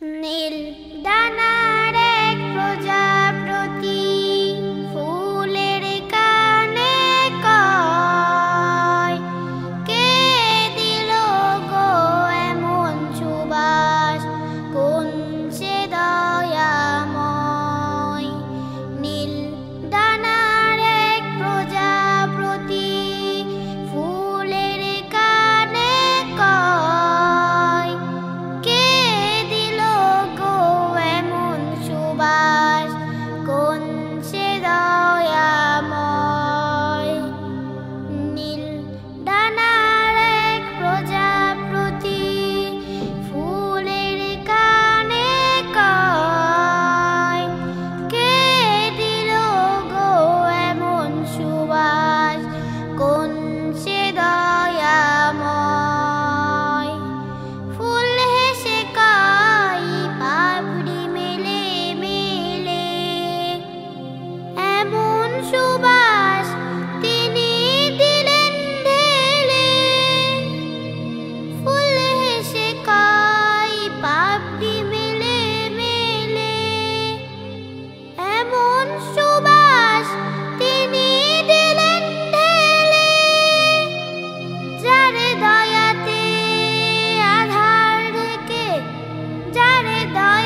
নীল ডানার এক প্রজাপতি ফুলের কানে কয়, কে দিল গো এমন সুবাস, কোন সে দয়াময়। নীল ডানার এক প্রজাপতি ফুলের কানে কয়, কে দিল গো এমন সুবাস, কোন সে দয়াময়। নীল ডানার এক প্রজাপতি ফুলের কানে কয়, কে দিল গো এমন সুবাস, কোন সে দয়াময়। ফুল হেসে কয় পাপড়ি মেলে মেলে, এমন সুবাস তিনি দিলেন ঢেলে। ফুল হেসে কয় পাপড়ি মেলে মেলে, এমন সুবাস তিনি দিলেন ঢেলে। যারে দয়াতে আধার ঢেকে, যারে দয়া